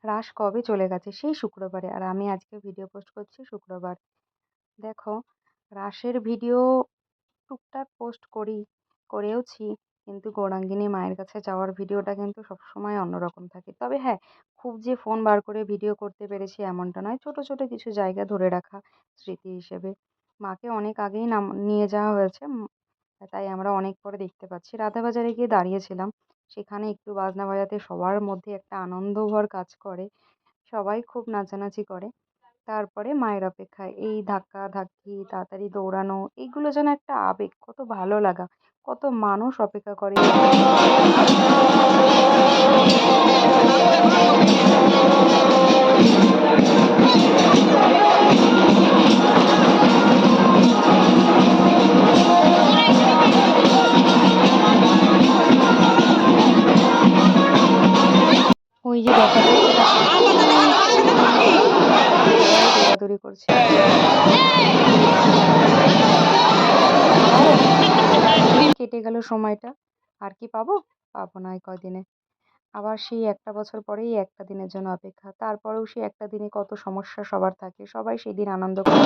রাস কবে চলে গেছে সেই শুক্রবারে, আর আমি আজকে ভিডিও পোস্ট করছি শুক্রবার। দেখো, রাসের ভিডিও টুকটাক পোস্ট করেওছি, কিন্তু গৌরাঙ্গিনী মায়ের কাছে যাওয়ার ভিডিওটা কিন্তু সবসময় অন্যরকম থাকে। তবে হ্যাঁ, খুব যে ফোন বার করে ভিডিও করতে পেরেছি এমনটা নয়, ছোট ছোট কিছু জায়গা ধরে রাখা স্মৃতি হিসেবে। মাকে অনেক আগেই নিয়ে যাওয়া হয়েছে, তাই আমরা অনেক পরে দেখতে পাচ্ছি। রাধাবাজারে গিয়ে দাঁড়িয়েছিলাম, সেখানে একটু বাজনা বাজাতে সবার মধ্যে একটা আনন্দভর কাজ করে, সবাই খুব নাচানাচি করে। তারপরে মায়ের অপেক্ষায় এই ধাক্কা-ধাক্কি, তাড়াতাড়ি দৌড়ানো, এগুলো যেন একটা আবেগ, কত ভালো লাগা। কত মানুষ অপেক্ষা করে এই ওই যে দেখা যাচ্ছে দৌড়াদৌড়ি করছে। কেটে গেল সময়টা, আর কি পাবো? পাবো না এই কয়দিনে। আবার সেই একটা বছর পরেই একটা দিনের জন্য অপেক্ষা। তারপরেও সেই একটা দিনে কত সমস্যা সবার থাকে, সবাই সেদিন আনন্দ করে।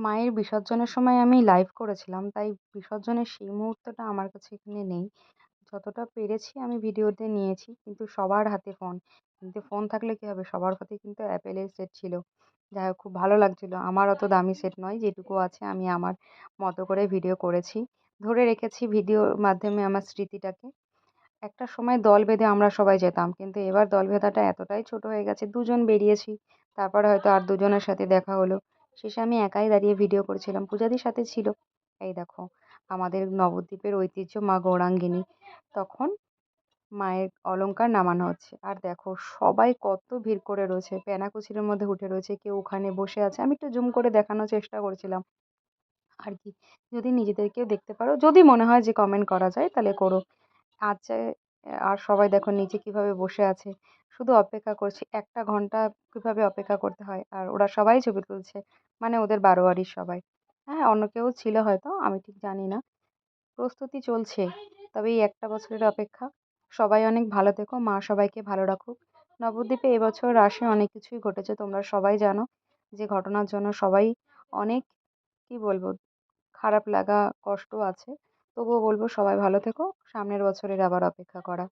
মায়ের বিসর্জনের সময় আমি লাইভ করেছিলাম, তাই বিসর্জনের সেই মুহূর্তটা আমার কাছে এখানে নেই। যতটা পেরেছি আমি ভিডিওতে নিয়েছি, কিন্তু সবার হাতে ফোন। কিন্তু ফোন থাকলে কি হবে, সবার হাতে কিন্তু অ্যাপেলের সেট ছিল। যাই হোক, খুব ভালো লাগছিল। আমার অত দামি সেট নয়, যেটুকু আছে আমি আমার মতো করে ভিডিও করেছি। ধরে রেখেছি ভিডিওর মাধ্যমে আমার স্মৃতিটাকে। একটা সময় দল বেঁধে আমরা সবাই যেতাম, কিন্তু এবার দল বেঁধাটা এতটাই ছোট হয়ে গেছে, দুজন বেরিয়েছি, তারপরে হয়তো আর দুজনের সাথে দেখা হলো। শেষে আমি একাই দাঁড়িয়ে ভিডিও করছিলাম, পূজাদির সাথে ছিল। এই দেখো, আমাদের নবদ্বীপের ঐতিহ্য মা গৌরাঙ্গিনী, তখন মায়ের অলংকার নামানো হচ্ছে। আর দেখো সবাই কত ভিড় করে রয়েছে, পেনাকুচিরের মধ্যে উঠে রয়েছে, কেউ ওখানে বসে আছে। আমি একটু জুম করে দেখানোর চেষ্টা করছিলাম আর কি। যদি নিজেদেরকেও দেখতে পারো, যদি মনে হয় যে কমেন্ট করা যায় তাহলে করো। আছে, আর সবাই দেখো নিচে কিভাবে বসে আছে, শুধু অপেক্ষা করছি। 1টা ঘন্টা কিভাবে অপেক্ষা করতে হয়, আর ওরা সবাই ছবি তুলছে, মানে ওদের বারোয়ারির সবাই। হ্যাঁ, অন্য কেউ ছিল হয়তো, আমি ঠিক জানি না। প্রস্তুতি চলছে, তবে এই একটা বছরের অপেক্ষা। সবাই অনেক ভালো থেকো, মা সবাইকে ভালো রাখুক। নবদ্বীপে এবছর রাসে অনেক কিছুই ঘটেছে, তোমরা সবাই জানো। যে ঘটনার জন্য সবাই অনেক, কি বলবো, খারাপ লাগা, কষ্ট আছে। তবুও বলবো সবাই ভালো থেকো, সামনের বছরের আবার অপেক্ষা করা।